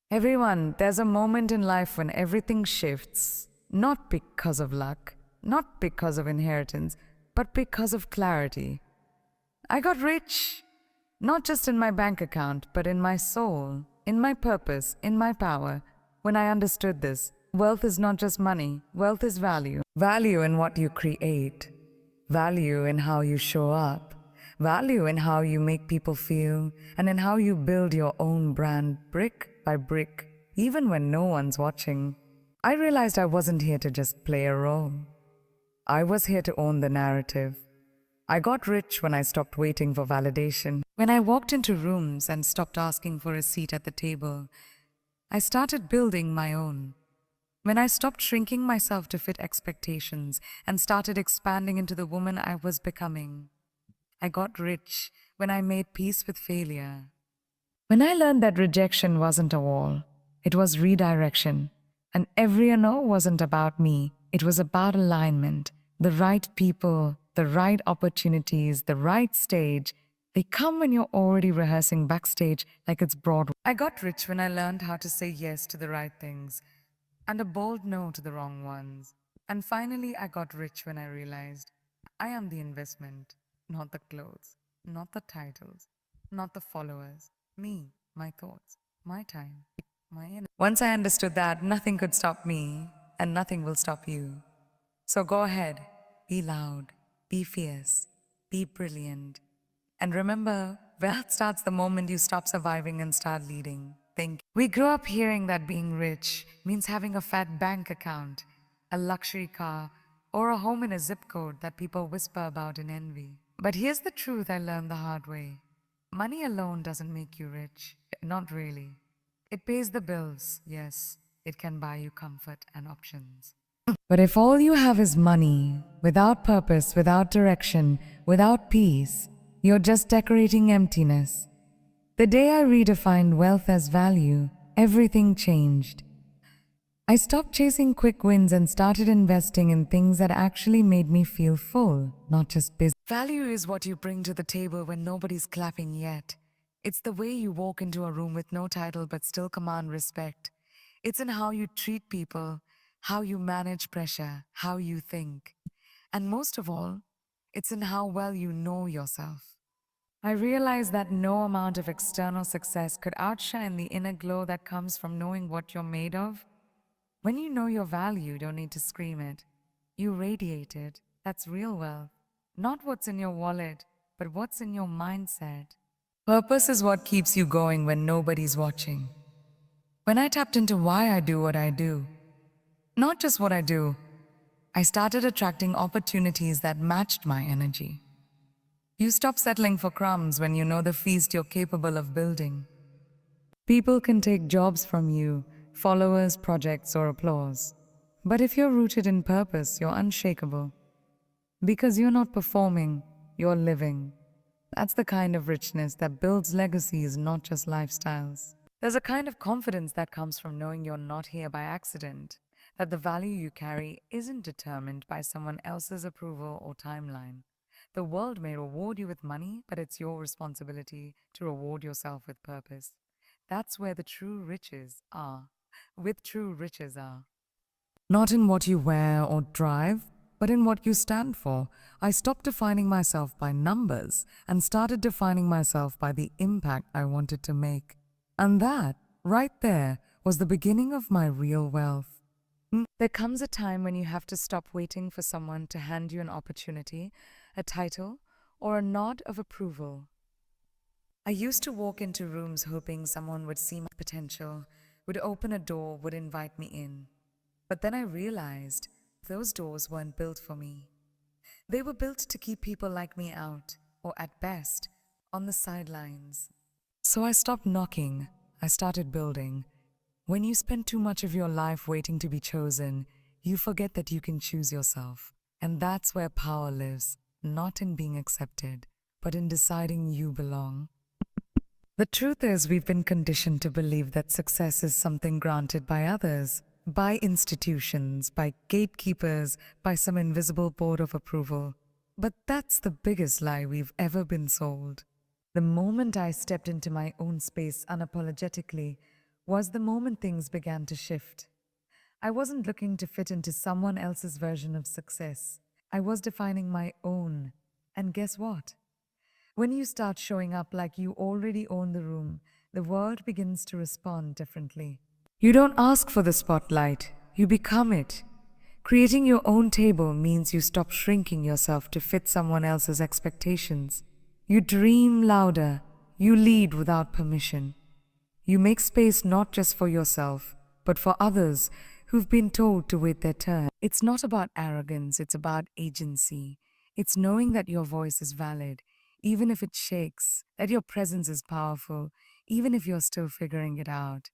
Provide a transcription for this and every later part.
Everyone, there's a moment in life when everything shifts, not because of luck, not because of inheritance, but because of clarity. I got rich, not just in my bank account, but in my soul, in my purpose, in my power. When I understood this, wealth is not just money, wealth is value. Value in what you create, value in how you show up, value in how you make people feel, and in how you build your own brand brick by brick, even when no one's watching. I realized I wasn't here to just play a role. I was here to own the narrative. I got rich when I stopped waiting for validation. When I walked into rooms and stopped asking for a seat at the table, I started building my own. When I stopped shrinking myself to fit expectations and started expanding into the woman I was becoming. I got rich when I made peace with failure. When I learned that rejection wasn't a wall, it was redirection. And every no wasn't about me, it was about alignment. The right people, the right opportunities, the right stage. They come when you're already rehearsing backstage like it's Broadway. I got rich when I learned how to say yes to the right things and a bold no to the wrong ones. And finally, I got rich when I realized I am the investment, not the clothes, not the titles, not the followers. Me, my thoughts, my time, my energy. Once I understood that, nothing could stop me, and nothing will stop you. So go ahead, be loud, be fierce, be brilliant. And remember, wealth starts the moment you stop surviving and start leading. Think. We grew up hearing that being rich means having a fat bank account, a luxury car, or a home in a zip code that people whisper about in envy. But here's the truth I learned the hard way. Money alone doesn't make you rich. Not really. It pays the bills, yes. It can buy you comfort and options. But if all you have is money, without purpose, without direction, without peace, you're just decorating emptiness. The day I redefined wealth as value, everything changed. I stopped chasing quick wins and started investing in things that actually made me feel full, not just busy. Value is what you bring to the table when nobody's clapping yet. It's the way you walk into a room with no title but still command respect. It's in how you treat people, how you manage pressure, how you think. And most of all, it's in how well you know yourself. I realized that no amount of external success could outshine the inner glow that comes from knowing what you're made of. When you know your value, you don't need to scream it. You radiate it. That's real wealth. Not what's in your wallet, but what's in your mindset. Purpose is what keeps you going when nobody's watching. When I tapped into why I do what I do, not just what I do, I started attracting opportunities that matched my energy. You stop settling for crumbs when you know the feast you're capable of building. People can take jobs from you, followers, projects, or applause. But if you're rooted in purpose, you're unshakable. Because you're not performing, you're living. That's the kind of richness that builds legacies, not just lifestyles. There's a kind of confidence that comes from knowing you're not here by accident, that the value you carry isn't determined by someone else's approval or timeline. The world may reward you with money, but it's your responsibility to reward yourself with purpose. That's where the true riches are. With true riches are. Not in what you wear or drive, but in what you stand for. I stopped defining myself by numbers and started defining myself by the impact I wanted to make. And that, right there, was the beginning of my real wealth. There comes a time when you have to stop waiting for someone to hand you an opportunity, a title, or a nod of approval. I used to walk into rooms hoping someone would see my potential, would open a door, would invite me in. But then I realized those doors weren't built for me. They were built to keep people like me out, or at best, on the sidelines. So I stopped knocking. I started building. When you spend too much of your life waiting to be chosen, you forget that you can choose yourself. And that's where power lives, not in being accepted, but in deciding you belong. The truth is, we've been conditioned to believe that success is something granted by others, by institutions, by gatekeepers, by some invisible board of approval. But that's the biggest lie we've ever been sold. The moment I stepped into my own space unapologetically was the moment things began to shift. I wasn't looking to fit into someone else's version of success. I was defining my own. And guess what? When you start showing up like you already own the room, the world begins to respond differently. You don't ask for the spotlight, you become it. Creating your own table means you stop shrinking yourself to fit someone else's expectations. You dream louder, you lead without permission. You make space not just for yourself, but for others who've been told to wait their turn. It's not about arrogance, it's about agency. It's knowing that your voice is valid, even if it shakes, that your presence is powerful, even if you're still figuring it out.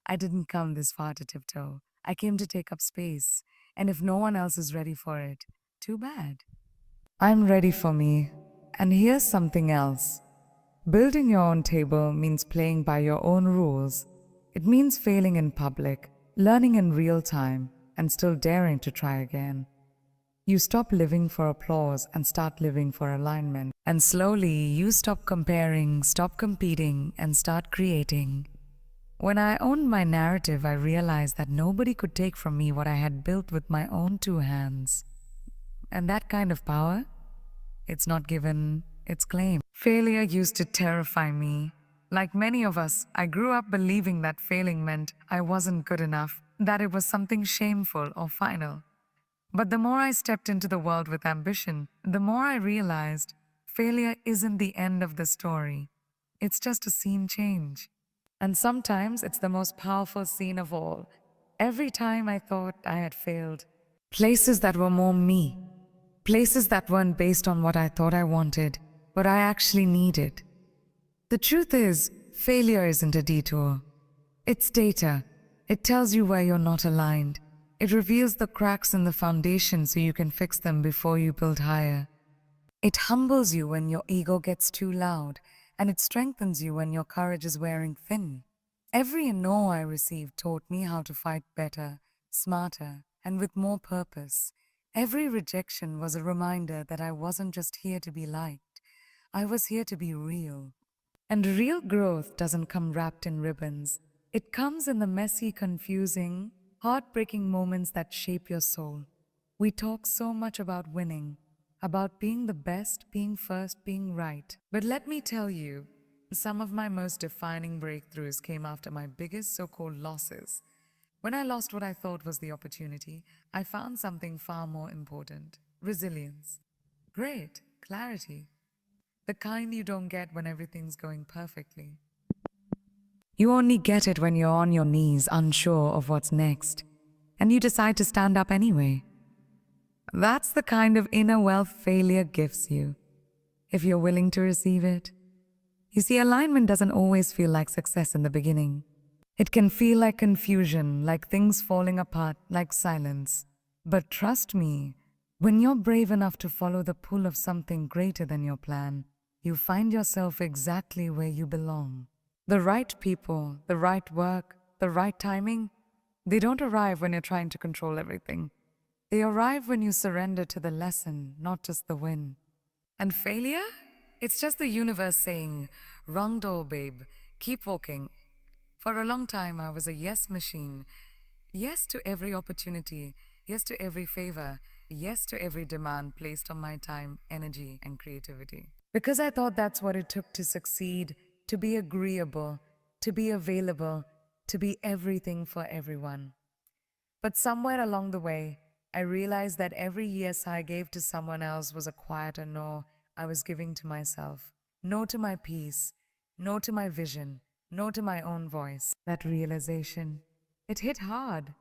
I didn't come this far to tiptoe. I came to take up space, and if no one else is ready for it, too bad. I'm ready for me. And here's something else. Building your own table means playing by your own rules. It means failing in public, learning in real time, and still daring to try again. You stop living for applause and start living for alignment. And slowly, you stop comparing, stop competing, and start creating. When I owned my narrative, I realized that nobody could take from me what I had built with my own two hands. And that kind of power, it's not given, it's claimed. Failure used to terrify me. Like many of us, I grew up believing that failing meant I wasn't good enough, that it was something shameful or final. But the more I stepped into the world with ambition, the more I realized failure isn't the end of the story. It's just a scene change. And sometimes it's the most powerful scene of all. Every time I thought I had failed, places that were more me, places that weren't based on what I thought I wanted, but I actually needed. The truth is, failure isn't a detour. It's data. It tells you where you're not aligned. It reveals the cracks in the foundation so you can fix them before you build higher. It humbles you when your ego gets too loud, and it strengthens you when your courage is wearing thin. Every no I received taught me how to fight better, smarter, and with more purpose. Every rejection was a reminder that I wasn't just here to be liked, I was here to be real. And real growth doesn't come wrapped in ribbons. It comes in the messy, confusing, heartbreaking moments that shape your soul. We talk so much about winning, about being the best, being first, being right. But let me tell you, some of my most defining breakthroughs came after my biggest so-called losses. When I lost what I thought was the opportunity, I found something far more important: resilience. Great, clarity. The kind you don't get when everything's going perfectly. You only get it when you're on your knees, unsure of what's next, and you decide to stand up anyway. That's the kind of inner wealth failure gives you, if you're willing to receive it. You see, alignment doesn't always feel like success in the beginning. It can feel like confusion, like things falling apart, like silence. But trust me, when you're brave enough to follow the pull of something greater than your plan, you find yourself exactly where you belong. The right people, the right work, the right timing, they don't arrive when you're trying to control everything. They arrive when you surrender to the lesson, not just the win. And failure? It's just the universe saying, wrong door, babe, keep walking. For a long time, I was a yes machine. Yes to every opportunity, yes to every favor, yes to every demand placed on my time, energy, and creativity. Because I thought that's what it took to succeed, to be agreeable, to be available, to be everything for everyone. But somewhere along the way, I realized that every yes I gave to someone else was a quieter no I was giving to myself. No to my peace, no to my vision, no to my own voice. That realization, it hit hard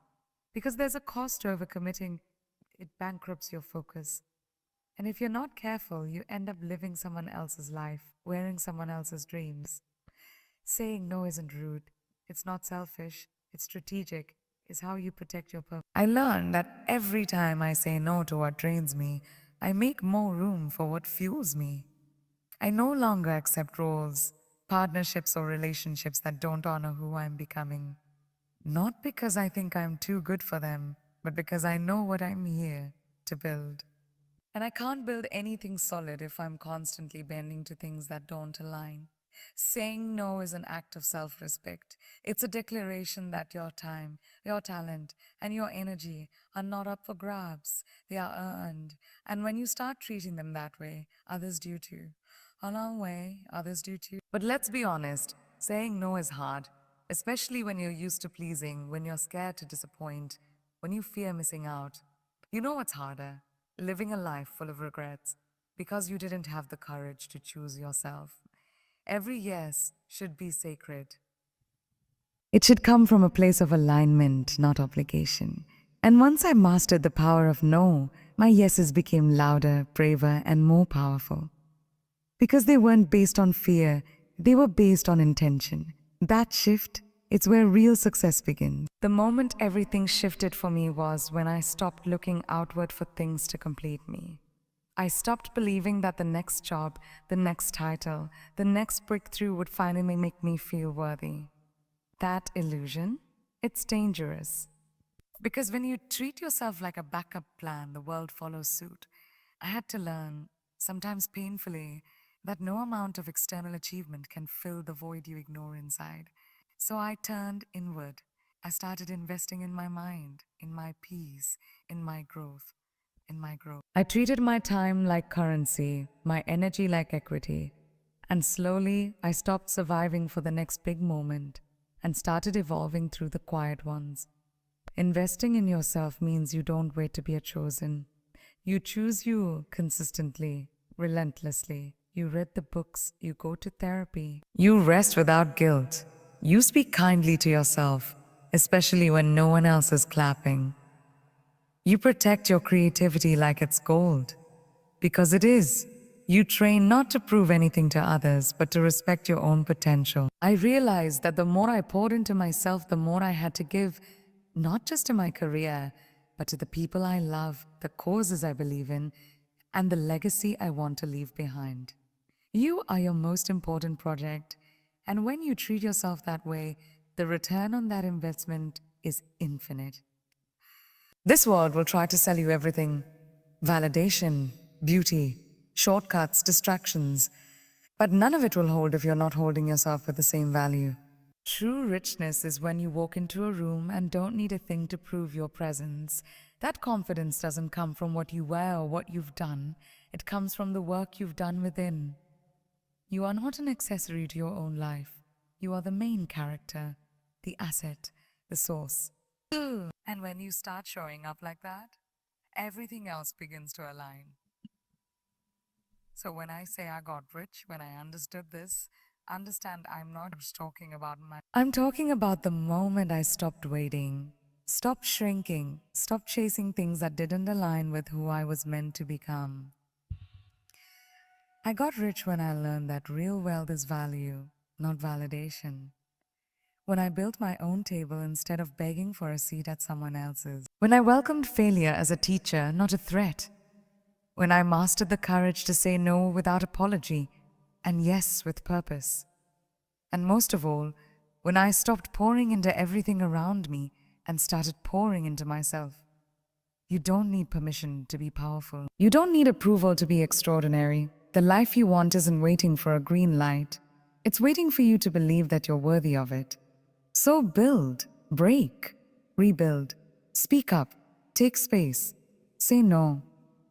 because there's a cost to overcommitting. It bankrupts your focus. And if you're not careful, you end up living someone else's life, wearing someone else's dreams. Saying no isn't rude. It's not selfish. It's strategic. It's how you protect your purpose. I learned that every time I say no to what drains me, I make more room for what fuels me. I no longer accept roles, partnerships, or relationships that don't honor who I'm becoming. Not because I think I'm too good for them, but because I know what I'm here to build. And I can't build anything solid if I'm constantly bending to things that don't align. Saying no is an act of self respect. It's a declaration that your time, your talent, and your energy are not up for grabs. They are earned. And when you start treating them that way, others do too. Along way, others do too. But let's be honest, saying no is hard, especially when you're used to pleasing, when you're scared to disappoint, when you fear missing out. You know what's harder? Living a life full of regrets because you didn't have the courage to choose yourself. Every yes should be sacred. It should come from a place of alignment, not obligation. And once I mastered the power of no, my yeses became louder, braver, and more powerful. Because they weren't based on fear, they were based on intention. That shift, it's where real success begins. The moment everything shifted for me was when I stopped looking outward for things to complete me. I stopped believing that the next job, the next title, the next breakthrough would finally make me feel worthy. That illusion, it's dangerous. Because when you treat yourself like a backup plan, the world follows suit. I had to learn, sometimes painfully, that no amount of external achievement can fill the void you ignore inside. So I turned inward. I started investing in my mind, in my peace, in my growth. I treated my time like currency, my energy like equity. And slowly, I stopped surviving for the next big moment and started evolving through the quiet ones. Investing in yourself means you don't wait to be chosen. You choose you consistently, relentlessly. You read the books, you go to therapy. You rest without guilt. You speak kindly to yourself, especially when no one else is clapping. You protect your creativity like it's gold. Because it is. You train not to prove anything to others, but to respect your own potential. I realized that the more I poured into myself, the more I had to give, not just to my career, but to the people I love, the causes I believe in, and the legacy I want to leave behind. You are your most important project, and when you treat yourself that way, the return on that investment is infinite. This world will try to sell you everything: validation, beauty, shortcuts, distractions. But none of it will hold if you're not holding yourself with the same value. True richness is when you walk into a room and don't need a thing to prove your presence. That confidence doesn't come from what you wear or what you've done, it comes from the work you've done within. You are not an accessory to your own life. You are the main character, the asset, the source. And when you start showing up like that, everything else begins to align. So when I say I got rich, when I understood this, understand I'm not just talking about my. I'm talking about the moment I stopped waiting, stopped shrinking, stopped chasing things that didn't align with who I was meant to become. I got rich when I learned that real wealth is value, not validation. When I built my own table instead of begging for a seat at someone else's. When I welcomed failure as a teacher, not a threat. When I mastered the courage to say no without apology and yes with purpose. And most of all, when I stopped pouring into everything around me and started pouring into myself. You don't need permission to be powerful. You don't need approval to be extraordinary. The life you want isn't waiting for a green light. It's waiting for you to believe that you're worthy of it. So build, break, rebuild, speak up, take space, say no,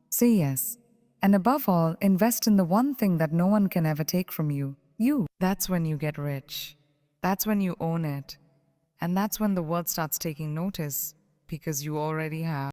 say yes, and above all, invest in the one thing that no one can ever take from you, you. That's when you get rich. That's when you own it. And that's when the world starts taking notice, because you already have.